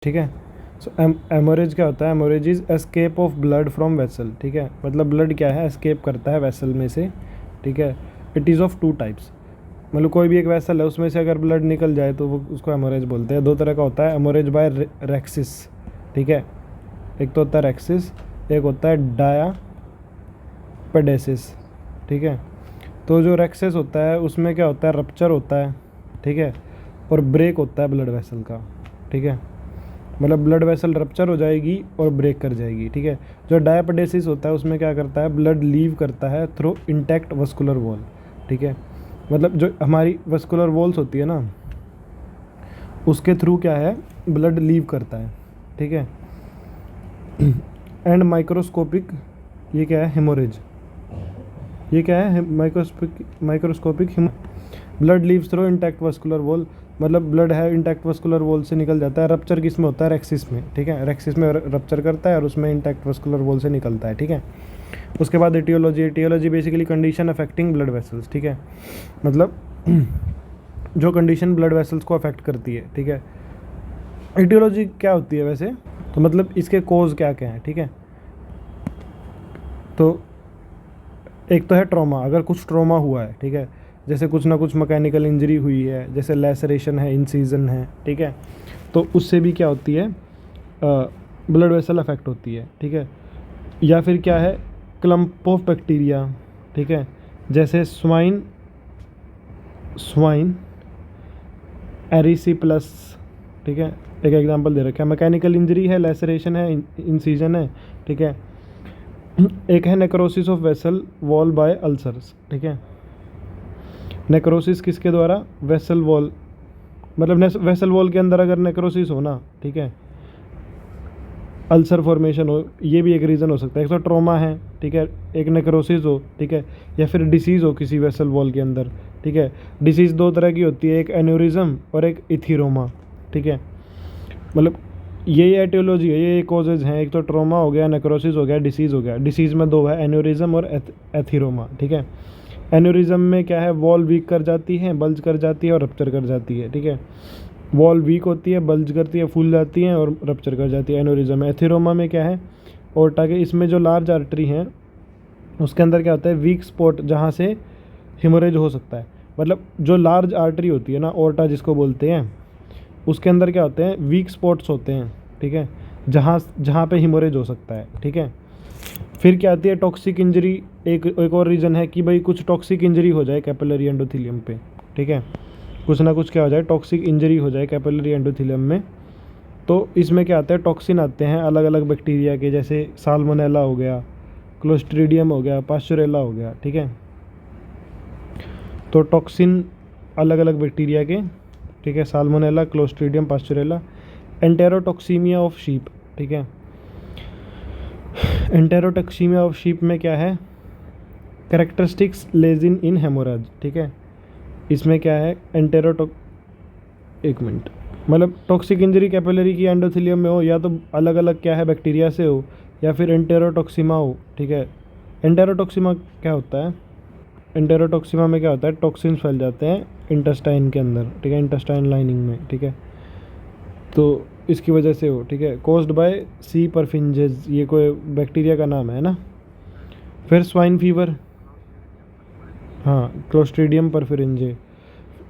ठीक है। सो एमोरेज क्या होता है? Haemorrhage is escape of blood from vessel, ठीक है। मतलब ब्लड क्या है? एस्केप करता है वेसल में से, ठीक है। It is of two types, मतलब कोई भी एक वेसल है उसमें से अगर ब्लड निकल जाए तो वो उसको एमोरेज बोलते हैं। दो तरह का होता है, एमोरेज बाय रेक्सिस, ठीक है। एक तो होता है रेक्सिस, एक होता है डायापेडेसिस, ठीक है। तो जो रेक्सिस होता है उसमें क्या होता है? रप्चर होता है, ठीक है, और ब्रेक होता है ब्लड वेसल का, ठीक है। मतलब ब्लड वेसल रप्चर हो जाएगी और ब्रेक कर जाएगी, ठीक है। जो डायापेडेसिस होता है उसमें क्या करता है? ब्लड लीव करता है थ्रू इंटैक्ट वस्कुलर वॉल, ठीक है। मतलब जो हमारी वस्कुलर वॉल्स होती है ना, उसके थ्रू क्या है? ब्लड लीव करता है, ठीक है। एंड माइक्रोस्कोपिक, ये क्या है? हेमोरेज। ये क्या है? Microscopic blood leaves through intact vascular wall, मतलब ब्लड है इंटैक्ट वस्कुलर वॉल से निकल जाता है। रप्चर किस में होता है? रेक्सिस में, ठीक है। रेक्सिस में रप्चर करता है और उसमें इंटैक्ट वस्कुलर वॉल से निकलता है, ठीक है। उसके बाद aetiology. Aetiology basically condition affecting blood vessels, ठीक है। मतलब जो कंडीशन ब्लड वेसल्स को अफेक्ट करती है, ठीक है। एटियोलॉजी क्या होती है वैसे? तो मतलब इसके कोज क्या क्या हैं, ठीक है। तो एक तो है ट्रॉमा, अगर कुछ ट्रॉमा हुआ है, ठीक है, जैसे कुछ ना कुछ मैकेनिकल इंजरी हुई है, जैसे लेसरेशन है, इंसीजन है, ठीक है, तो उससे भी क्या होती है? ब्लड वेसल अफेक्ट होती है, ठीक है। या फिर क्या है? क्लम्प ऑफ बैक्टीरिया, ठीक है, जैसे स्वाइन एरिसिप्लस, ठीक है। एक एग्जांपल दे रखा है। मैकेनिकल इंजरी है, लेसरेशन है, इंसीजन है, ठीक है। एक है necrosis of vessel wall bye ulcers, ठीक है। नेक्रोसिस किसके द्वारा? वेसल वॉल, मतलब वेसल वॉल के अंदर अगर नेक्रोसिस हो ना, ठीक है, अल्सर फॉर्मेशन हो, ये भी एक रीज़न हो सकता है। एक तो ट्रॉमा है, ठीक है, एक नेक्रोसिस हो, ठीक है, या फिर डिसीज़ हो किसी वेसल वॉल के अंदर, ठीक है। डिसीज़ दो तरह की होती है, एक एन्यूरिज्म और एक इथीरोमा, ठीक है। मतलब ये एटियोलॉजी है, ये कॉजेज हैं। एक तो ट्रॉमा हो गया, नेक्रोसिस हो गया, डिसीज़ हो गया। डिसीज़ में दो है, एन्यूरिज्म और एथीरोमा, ठीक है। एन्यूरिज्म में क्या है? वॉल वीक कर जाती है, बल्ज कर जाती है और रप्चर कर जाती है, ठीक है। वॉल वीक होती है, बल्ज करती है, फूल जाती है और रप्चर कर जाती है, एन्यूरिज्म। एथीरोमा में क्या है? ओर्टा के इसमें जो लार्ज आर्टरी हैं उसके अंदर क्या होता है? वीक स्पॉट, जहाँ से हिमोरेज हो सकता है। मतलब जो लार्ज आर्टरी होती है ना, ओर्टा जिसको बोलते हैं, उसके अंदर क्या होते हैं? वीक स्पॉट्स होते हैं, ठीक है, जहाँ जहाँ पे हिमोरेज हो सकता है, ठीक है। फिर क्या आती है? Toxic injury. एक और रीज़न है कि भाई कुछ टॉक्सिक इंजरी हो जाए कैपिलरी एंडोथेलियम पे, ठीक है, कुछ ना कुछ क्या हो जाए? टॉक्सिक इंजरी हो जाए कैपिलरी एंडोथेलियम में। तो इसमें क्या आता है? टॉक्सिन आते हैं अलग अलग बैक्टीरिया के, जैसे साल्मोनेला हो गया, क्लोस्ट्रीडियम हो गया, पास्चुरेला हो गया, ठीक है। तो टॉक्सिन अलग अलग बैक्टीरिया के, ठीक है, salmonella, clostridium, pasteurella. Enterotoxaemia of sheep, ठीक है। एंटेरोटॉक्सीमिया ऑफ शीप में क्या है? कैरेक्टरिस्टिक्स लेजिन इन हेमोरेज, ठीक है। इसमें क्या है? एक मिनट, मतलब टॉक्सिक इंजरी कैपिलरी की एंडोथेलियम में हो, या तो अलग अलग क्या है बैक्टीरिया से हो, या फिर एंटेरोटॉक्सीमा हो, ठीक है। एंटेरोटॉक्सीमा क्या होता है? एंटेरोटॉक्सीमा में क्या होता है? टॉक्सिन्स फैल जाते हैं इंटेस्टाइन के अंदर, ठीक है, इंटेस्टाइन लाइनिंग में, ठीक है। तो इसकी वजह से हो, ठीक है। कोस्ड बाय सी परफिंजेज, ये कोई बैक्टीरिया का नाम है ना। फिर स्वाइन फीवर, हाँ, क्लोस्ट्रीडियम परफिरिंजे,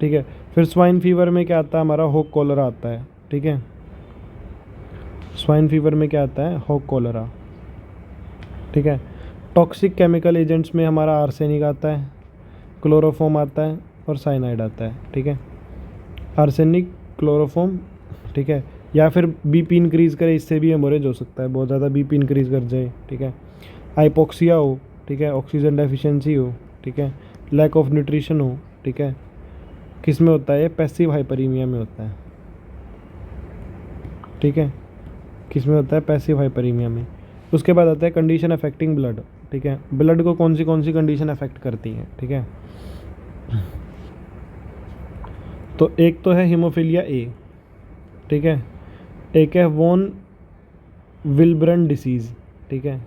ठीक है। फिर स्वाइन फीवर में क्या आता है? हमारा हॉक कॉलरा आता है, ठीक है। स्वाइन फीवर में क्या आता है? हॉक कॉलरा, ठीक है। टॉक्सिक केमिकल एजेंट्स में हमारा आर्सेनिक आता है, क्लोरोफॉर्म आता है और साइनाइड आता है, ठीक है। आर्सेनिक, क्लोरोफॉर्म, ठीक है। या फिर बीपी इंक्रीज़ करे, इससे भी हेमोरेज हो सकता है, बहुत ज़्यादा बीपी इंक्रीज़ कर जाए, ठीक है। हाइपोक्सिया हो, ठीक है, ऑक्सीजन डेफिशिएंसी हो, ठीक है, लैक ऑफ न्यूट्रिशन हो, ठीक है। किस में होता है? पैसिव हाइपरीमिया में होता है, ठीक है। किस में होता है? पैसिव हाइपरीमिया में। उसके बाद आता है कंडीशन अफेक्टिंग ब्लड, ठीक है। ब्लड को कौन सी कंडीशन अफेक्ट करती हैं, ठीक है। तो एक तो है हीमोफीलिया ए, ठीक है। एक है वॉन विल्ब्रन डिसीज़, ठीक है।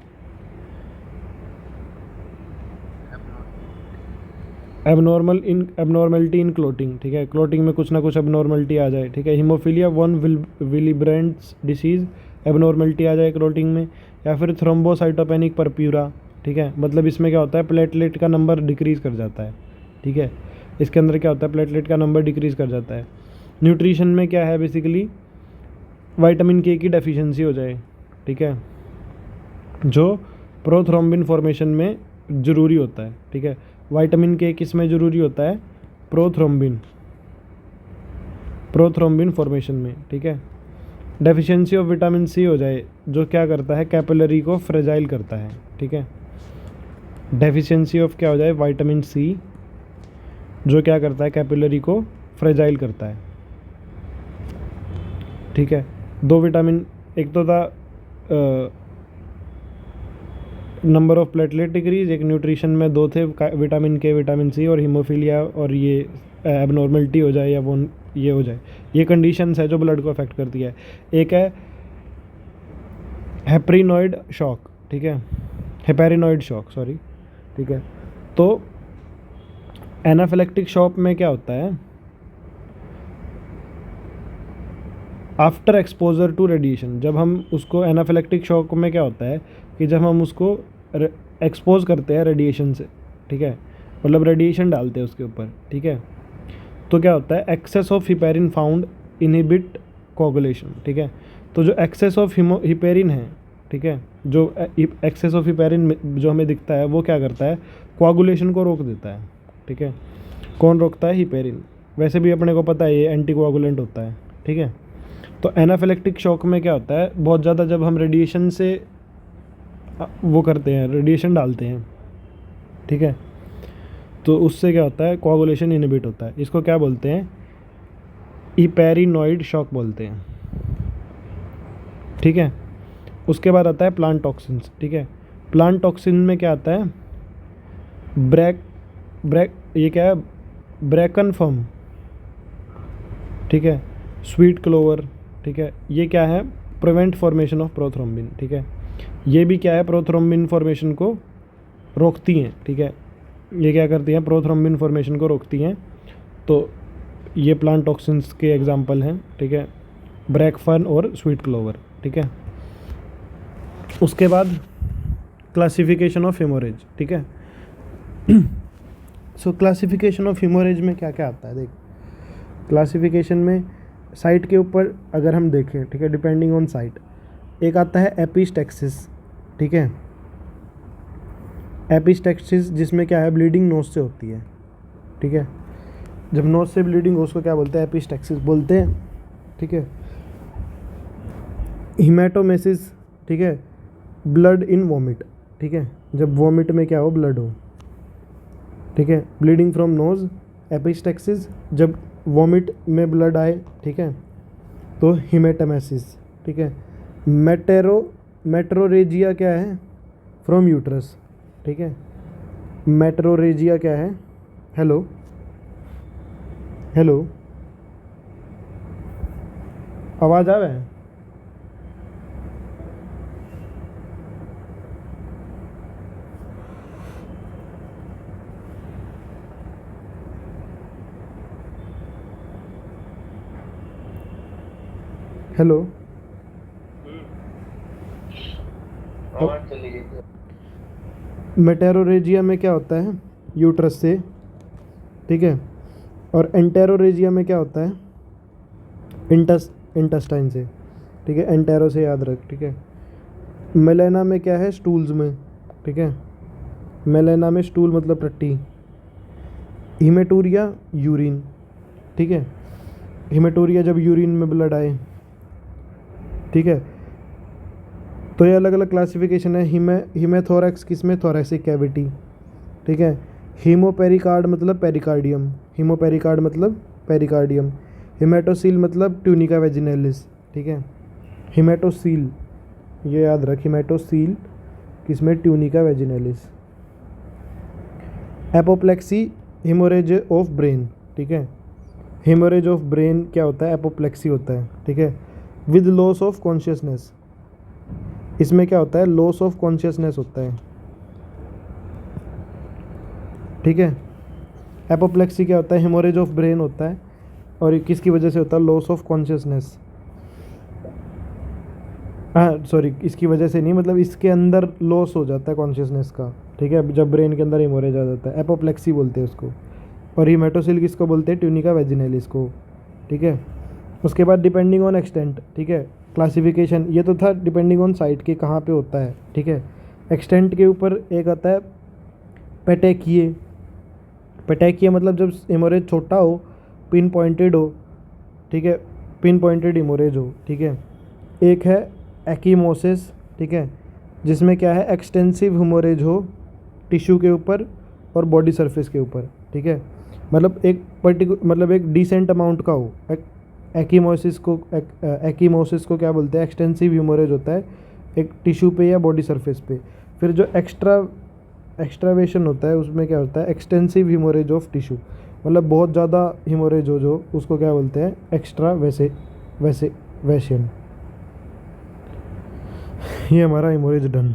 एबनॉर्मलिटी इन क्लोटिंग, ठीक है, क्लोटिंग में कुछ ना कुछ एबनॉर्मलिटी आ जाए, ठीक है। हीमोफीलिया वन विलिब्रेंट्स डिसीज़, एबनॉर्मलिटी आ जाए क्लोटिंग में। या फिर थ्रोम्बोसाइटोपेनिक परप्यूरा, ठीक है, मतलब इसमें क्या होता है, प्लेटलेट का नंबर डिक्रीज़ कर जाता है, ठीक है। इसके अंदर क्या होता है, प्लेटलेट का नंबर डिक्रीज़ कर जाता है। न्यूट्रिशन में क्या है, बेसिकली विटामिन के की डेफिशिएंसी हो जाए, ठीक है, जो प्रोथ्रोम्बिन फॉर्मेशन में ज़रूरी होता है, ठीक है। विटामिन के किस में ज़रूरी होता है, प्रोथ्रोम्बिन फॉर्मेशन में, ठीक है। डेफिशिएंसी ऑफ विटामिन सी हो जाए, जो क्या करता है, कैपिलरी को फ्रेजाइल करता है, ठीक है। डेफिशिएंसी ऑफ क्या हो जाए, विटामिन सी, जो क्या करता है, कैपिलरी को फ्रेजाइल करता है, ठीक है। दो विटामिन, एक तो था नंबर ऑफ प्लेटलेट डिक्रीज, एक न्यूट्रिशन में दो थे, विटामिन के, विटामिन सी, और हीमोफीलिया, और ये एबनॉर्मलिटी हो जाए या वो ये हो जाए, ये कंडीशंस है जो ब्लड को अफेक्ट करती है। एक है हेपरिनॉइड शॉक, ठीक है, हेपेरिनॉइड शॉक, सॉरी, ठीक है। तो एनाफिलेक्टिक शॉक में क्या होता है, आफ्टर एक्सपोजर टू रेडिएशन, जब हम उसको, एनाफिलेक्टिक शॉक में क्या होता है कि जब हम उसको एक्सपोज करते हैं रेडिएशन से, ठीक है, मतलब रेडिएशन डालते हैं उसके ऊपर, ठीक है, तो क्या होता है, excess of heparin found inhibit coagulation, ठीक है। तो जो एक्सेस ऑफ हिपेरिन है, ठीक है, जो एक्सेस ऑफ हिपेरिन जो हमें दिखता है, वो क्या करता है, कोगुलेशन को रोक देता है, ठीक है। कौन रोकता है, हिपेरिन। वैसे भी अपने को पता है ये एंटी कोगुलेंट होता है, ठीक है। तो एनाफिलेक्टिक शॉक में क्या होता है, बहुत ज़्यादा जब हम रेडिएशन से वो करते हैं, रेडिएशन डालते हैं, ठीक है, तो उससे क्या होता है, कोगुलेशन इनहिबिट होता है। इसको क्या बोलते हैं, हिपेरिनॉइड शॉक बोलते हैं, ठीक है। उसके बाद आता है प्लांट टॉक्सिन्स, ठीक है। प्लांट टॉक्सिन में क्या आता है, ये क्या है, ब्रैकन फर्म, ठीक है, स्वीट क्लोवर, ठीक है, ये क्या है, प्रिवेंट फॉर्मेशन ऑफ प्रोथ्रोम्बिन, ठीक है। ये भी क्या है, प्रोथ्रोम्बिन फॉर्मेशन को रोकती हैं, ठीक है। ये क्या करती हैं, प्रोथ्रोम्बिन फॉर्मेशन को रोकती हैं। तो ये प्लांट टॉक्सिन्स के एग्जांपल हैं, ठीक है, ब्रैकफर्न और स्वीट क्लोवर, ठीक है। उसके बाद क्लासिफिकेशन ऑफ हेमोरेज, ठीक है। सो क्लासिफिकेशन ऑफ हेमोरेज में क्या क्या आता है, देख, क्लासिफिकेशन में साइट के ऊपर अगर हम देखें, ठीक है, डिपेंडिंग ऑन साइट, एक आता है एपिस्टेक्सिस, ठीक है। एपिस्टेक्सिस जिसमें क्या है, ब्लीडिंग नोज से होती है, ठीक है। जब नोज से ब्लीडिंग हो उसको क्या बोलते हैं, एपिस्टेक्सिस बोलते हैं, ठीक है। हीमेटोमेसिस, ठीक है, ब्लड इन वॉमिट, ठीक है, जब वॉमिट में क्या हो, ब्लड हो, ठीक है। ब्लीडिंग फ्रॉम नोज, एपिस्टेक्सिस, जब वॉमिट में ब्लड आए, ठीक है, तो हीमेटोमेसिस, ठीक है। मेट्रोरेजिया क्या है, फ्रॉम यूट्रस, ठीक है। मेट्रोरेजिया क्या है, हेलो हेलो, आवाज़ आवे, हेलो, मेटेरोरेजिया में क्या होता है, यूट्रस से, ठीक है। और एंटेरोरेजिया में क्या होता है, इंटेस्टाइन से, ठीक है, एंटेरो से याद रख, ठीक है। मेलेना में क्या है, स्टूल्स में, ठीक है, मेलेना में स्टूल मतलब टट्टी। हीमेटूरिया यूरिन, ठीक है, हीमेटूरिया जब यूरिन में ब्लड आए, ठीक है। तो ये अलग अलग क्लासिफिकेशन है। हीमेथोरैक्स किसमें, थोरैसिक कैविटी, ठीक है। हीमोपेरिकार्ड मतलब पेरिकार्डियम, हीमोपेरिकार्ड मतलब पेरिकार्डियम। हिमेटोसील मतलब ट्यूनिका वेजिनेलिस, ठीक है। हिमेटोसील, ये याद रख, हिमेटोसील किसमें, tunica vaginalis. Apoplexy, haemorrhage of brain, ठीक है। हेमोरेज ऑफ ब्रेन क्या होता है, एपोप्लेक्सी होता है, ठीक है, विद लॉस ऑफ कॉन्शियसनेस। इसमें क्या होता है, लॉस ऑफ कॉन्शियसनेस होता है, ठीक है। एपोप्लेक्सी क्या होता है? हेमोरेज ऑफ ब्रेन होता है, और ये किसकी वजह से होता है? Loss of consciousness. हाँ सॉरी, इसकी वजह से नहीं, मतलब इसके अंदर लॉस हो जाता है कॉन्शियसनेस का, ठीक है, जब ब्रेन के अंदर हेमोरेज आ जाता है, एपोप्लेक्सी बोलते हैं उसको। और हीमेटोसिल किसको बोलते हैं? ट्यूनिका वेजिनैलिस को, ठीक है। उसके बाद डिपेंडिंग ऑन एक्सटेंट, ठीक है, क्लासिफिकेशन, ये तो था डिपेंडिंग ऑन साइट के कहाँ पे होता है, ठीक है। एक्सटेंट के ऊपर एक आता है पेटेकिए। पेटेकिए मतलब जब हेमोरेज छोटा हो, पिन पॉइंटेड हो, ठीक है, पिन पॉइंटेड हेमोरेज हो, ठीक है। एक है एक्कीमोसिस, ठीक है, जिसमें क्या है? एक्सटेंसिव हेमोरेज हो टिश्यू के ऊपर और बॉडी सरफेस के ऊपर, ठीक है, मतलब एक मतलब एक डिसेंट अमाउंट का हो। एक्कीमोसिस को क्या बोलते हैं? एक्सटेंसिव हेमोरेज होता है एक टिश्यू पे या बॉडी सरफेस पे। फिर जो एक्स्ट्रावेशन होता है उसमें क्या होता है? एक्सटेंसिव हेमोरेज ऑफ टिश्यू, मतलब बहुत ज़्यादा हेमोरेज हो जो, उसको क्या बोलते हैं? एक्स्ट्रावेशन। ये हमारा हेमोरेज डन।